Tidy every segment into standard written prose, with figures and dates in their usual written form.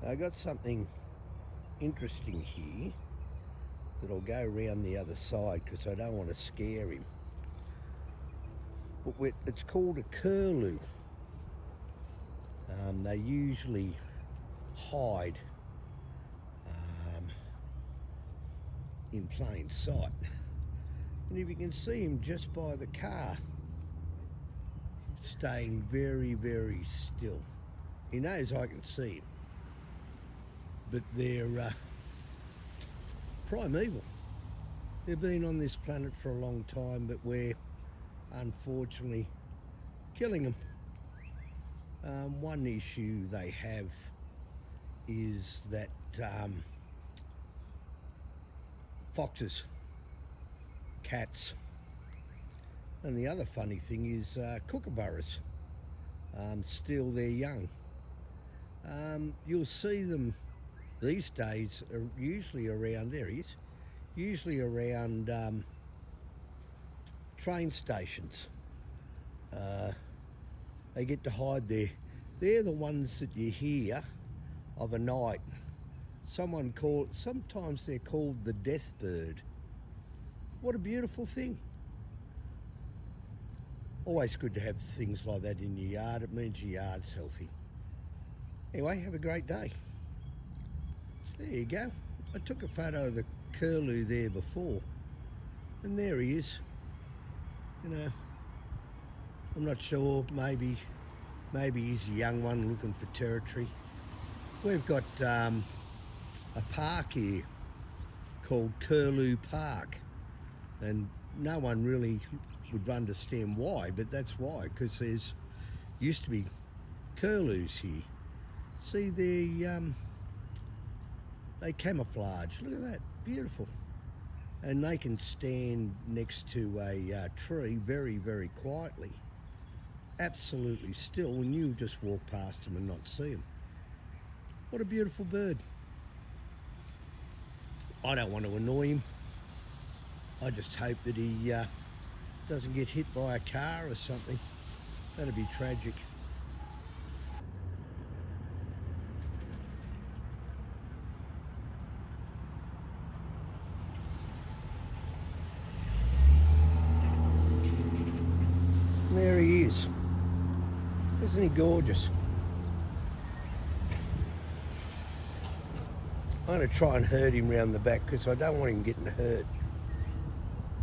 I got something interesting here that I'll go around the other side because I don't want to scare him. But it's called a curlew. They usually hide in plain sight. And if you can see him just by the car, staying very, very still. He knows I can see him. But they're primeval. They've been on this planet for a long time, but we're unfortunately killing them. One issue they have is that foxes, cats, and the other funny thing is kookaburras steal their young. You'll see them these days are usually around, there he is, usually around train stations. They get to hide there. They're the ones that you hear of a night. Sometimes they're called the death bird. What a beautiful thing. Always good to have things like that in your yard. It means your yard's healthy. Anyway, have a great day. There you go. I took a photo of the curlew there before, and there he is. You know, I'm not sure, maybe he's a young one looking for territory. We've got a park here called Curlew Park, and no one really would understand why, but that's why, because there's used to be curlews here. See, they camouflage. Look at that, beautiful. And they can stand next to a tree very, very quietly, absolutely still, and you just walk past them and not see them. What a beautiful bird. I don't want to annoy him. I just hope that he doesn't get hit by a car or something. That'd be tragic. There he is. Isn't he gorgeous? I'm going to try and herd him round the back because I don't want him getting hurt.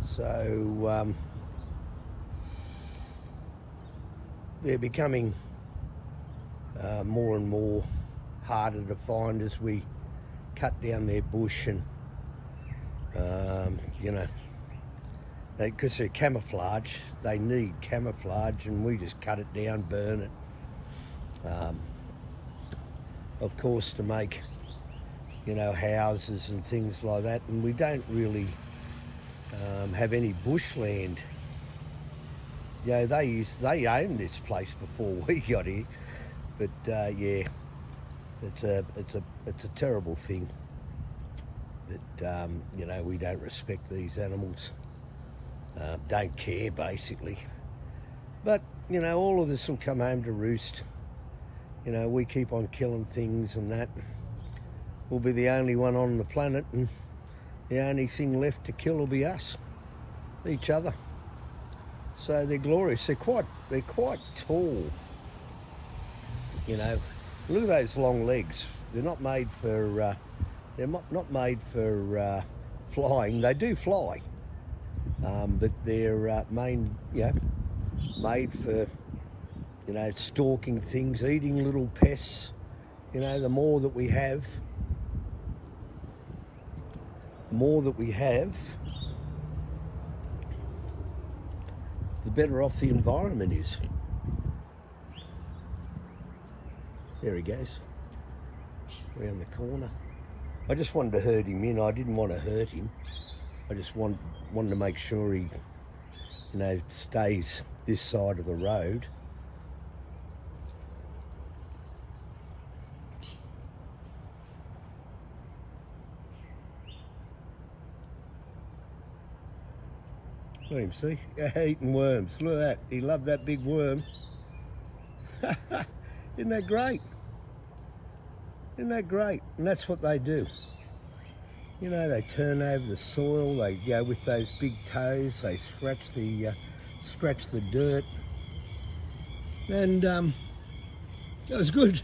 So they're becoming more and more harder to find as we cut down their bush, and you know, because they're camouflage, they need camouflage, and we just cut it down, burn it, of course, to make, you know, houses and things like that. And we don't really have any bushland. Yeah, they owned this place before we got here, but yeah, it's a terrible thing that you know, we don't respect these animals, don't care basically. But you know, all of this will come home to roost. You know, we keep on killing things, and that we'll be the only one on the planet, and the only thing left to kill will be us, each other. So they're glorious. They're quite tall. You know, look at those long legs. They're not made for not made for flying. They do fly, but they're made for, you know, stalking things, eating little pests. You know, the more that we have, the better off the environment is. There he goes, around the corner. I just wanted to herd him in. I didn't want to hurt him. I just wanted to make sure he, you know, stays this side of the road. Look at him, see? Eating worms. Look at that. He loved that big worm. Isn't that great? Isn't that great? And that's what they do. You know, they turn over the soil. They go with those big toes. They scratch the dirt, and that was good.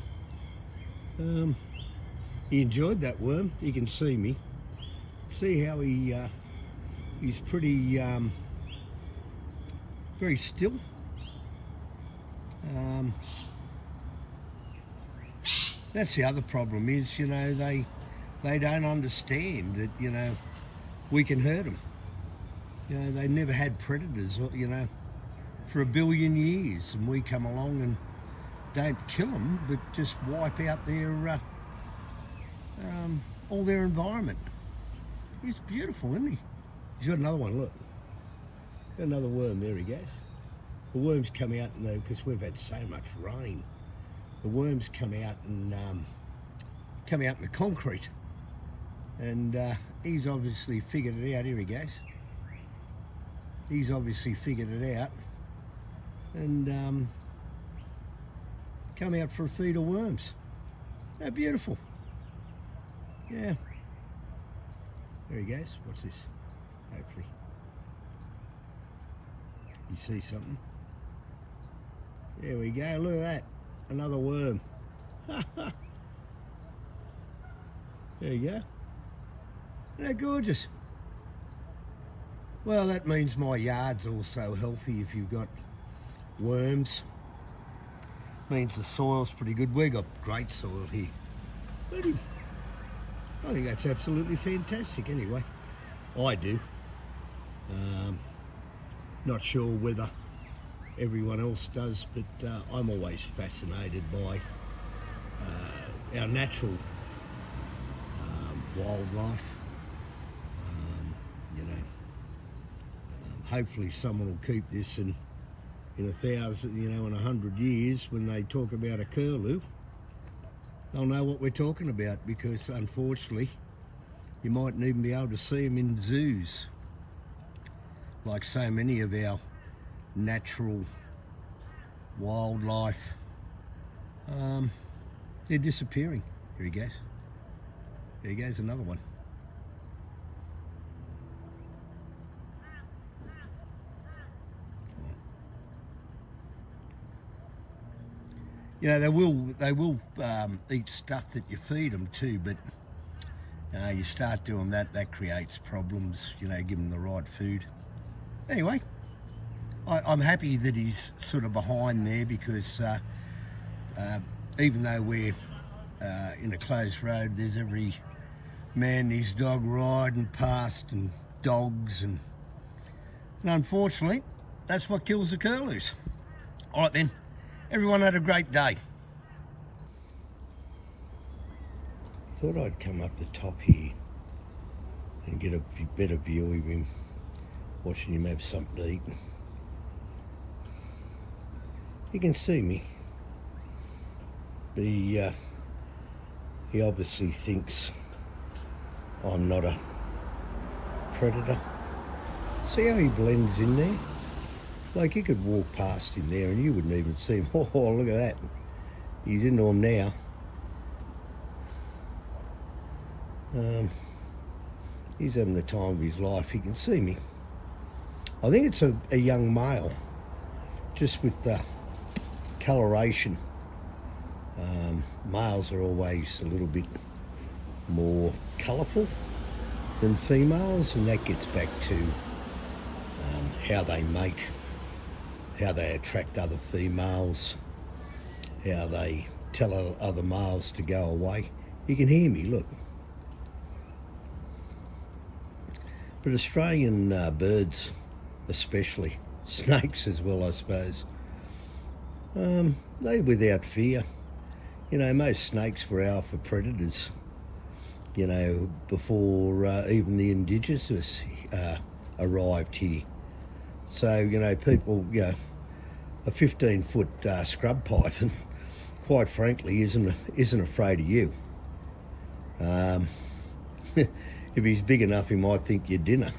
He enjoyed that worm. You can see me. See how he's pretty very still. That's the other problem is, you know, they don't understand that, you know, we can hurt them. You know, they never had predators, you know, for 1 billion years, and we come along and don't kill them, but just wipe out their all their environment. He's beautiful, isn't he? He's got another one. Look, got another worm. There he goes. The worms come out because we've had so much rain. The worms come out and come out in the concrete, and he's obviously figured it out. Here he goes. He's obviously figured it out and come out for a feed of worms. How beautiful. Yeah. There he goes. What's this? Hopefully. You see something? There we go. Look at that. Another worm. There you go. Isn't that gorgeous? Well, that means my yard's also healthy if you've got worms. Means the soil's pretty good. We've got great soil here. I think that's absolutely fantastic anyway. I do. Not sure whether everyone else does, but I'm always fascinated by our natural wildlife. You know, hopefully someone will keep this in 1,000, you know, in 100 years when they talk about a curlew. They'll know what we're talking about, because unfortunately you mightn't even be able to see them in zoos like so many of our natural wildlife. They're disappearing. Here he goes. There he goes, another one. You know, they will eat stuff that you feed them too, but you start doing that creates problems. You know, give them the right food. Anyway, I'm happy that he's sort of behind there, because even though we're in a closed road, there's every man and his dog riding past, and dogs, and unfortunately, that's what kills the curlews. All right then. Everyone had a great day. Thought I'd come up the top here and get a better view of him, watching him have something to eat. You can see me, but he obviously thinks I'm not a predator. See how he blends in there? Like, you could walk past him there and you wouldn't even see him. Oh, look at that. He's into him now. He's having the time of his life. He can see me. I think it's a young male, just with the coloration. Males are always a little bit more colourful than females, and that gets back to how they mate, how they attract other females, how they tell other males to go away. You can hear me, look. But Australian birds especially, snakes as well, I suppose, they're without fear. You know, most snakes were alpha predators, you know, before even the indigenous arrived here. So, you know, people, you know, a 15-foot scrub python, quite frankly, isn't afraid of you. If he's big enough, he might think you're dinner.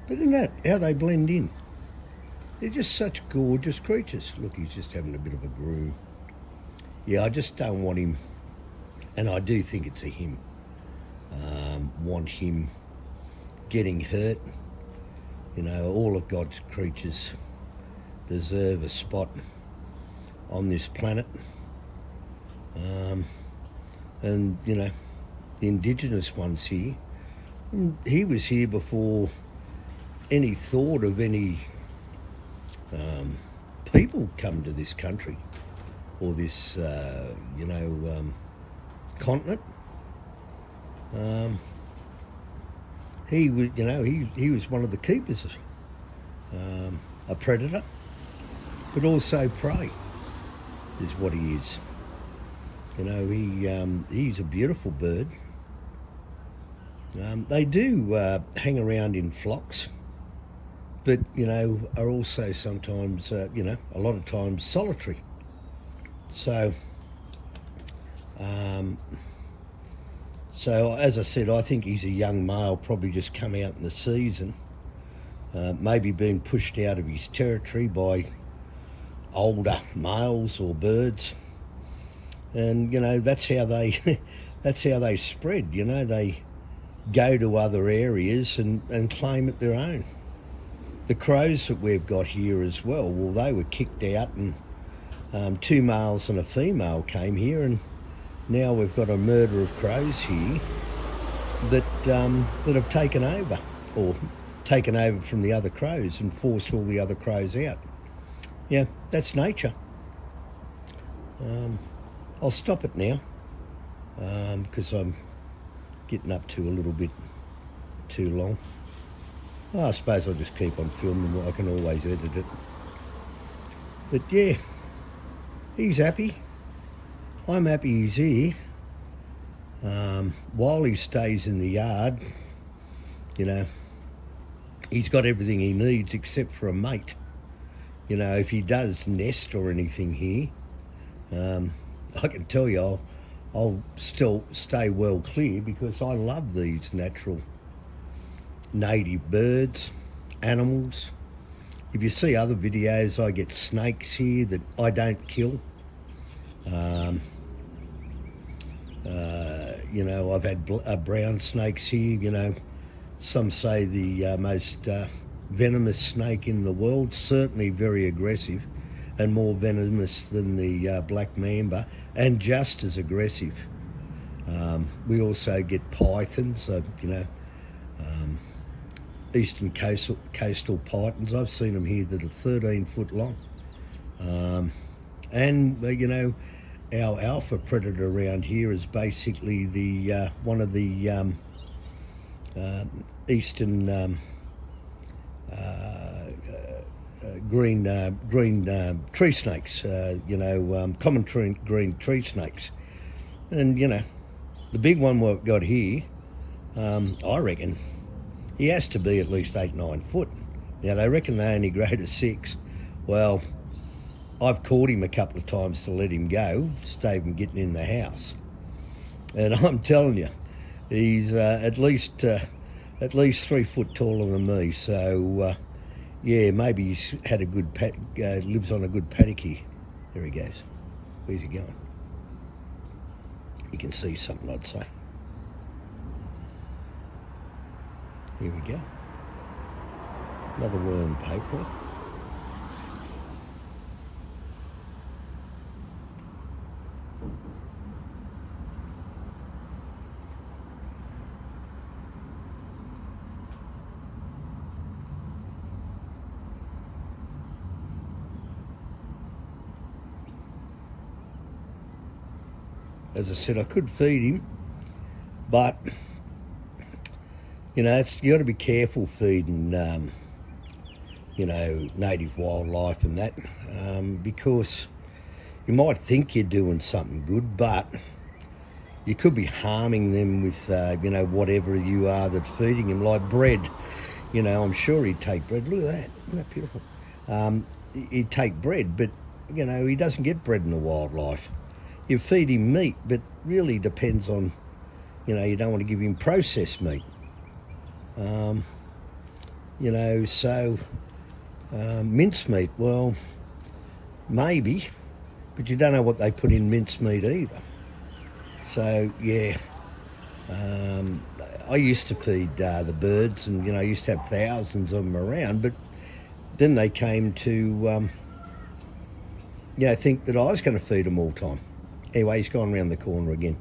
But isn't that how they blend in? They're just such gorgeous creatures. Look, he's just having a bit of a groom. Yeah, I just don't want him And I do think it's a him. Want him getting hurt. You know, all of God's creatures deserve a spot on this planet. And, you know, the indigenous ones here, he was here before any thought of any people come to this country or this, continent. He was, he was one of the keepers, a predator, but also prey is what he is. You know, he's a beautiful bird. They do hang around in flocks, but, you know, are also sometimes, a lot of times solitary. So, as I said, I think he's a young male, probably just come out in the season, maybe being pushed out of his territory by older males or birds. And, you know, that's how they that's how they spread. You know, they go to other areas and claim it their own. The crows that we've got here as well, they were kicked out, and 2 males and a female came here, and now we've got a murder of crows here that have taken over, or taken over from the other crows and forced all the other crows out. Yeah, that's nature. I'll stop it now because I'm getting up to a little bit too long. I suppose I'll just keep on filming. I can always edit it. But yeah, he's happy. I'm happy he's here. While he stays in the yard, you know, he's got everything he needs except for a mate. You know, if he does nest or anything here, I can tell you I'll still stay well clear, because I love these natural native birds, animals. If you see other videos, I get snakes here that I don't kill. You know, I've had brown snakes here. You know, some say the most venomous snake in the world, certainly very aggressive and more venomous than the black mamba, and just as aggressive. We also get pythons, eastern coastal pythons. I've seen them here that are 13 foot long. And, you know, our alpha predator around here is basically the one of the eastern green tree snakes, common green tree snakes. And, you know, the big one we've got here, I reckon he has to be at least 8-9 foot. Now, they reckon they only grow to 6. Well, I've caught him a couple of times to let him go, stave him getting in the house. And I'm telling you, he's at least 3 foot taller than me. So, yeah, maybe he's had a good lives on a good paddock here. There he goes. Where's he going? You can see something, I'd say. Here we go. Another worm poker. As I said, I could feed him, but, you know, you got to be careful feeding, native wildlife and that, because you might think you're doing something good, but you could be harming them with, whatever you are that's feeding him, like bread. You know, I'm sure he'd take bread. Look at that. Isn't that beautiful? He'd take bread, but, you know, he doesn't get bread in the wildlife. You feed him meat, but really depends on, you know, you don't want to give him processed meat. Mincemeat, well, maybe, but you don't know what they put in mincemeat either. So yeah, I used to feed the birds, and I used to have thousands of them around. But then they came to think that I was going to feed them all the time. Anyway, he's gone round the corner again.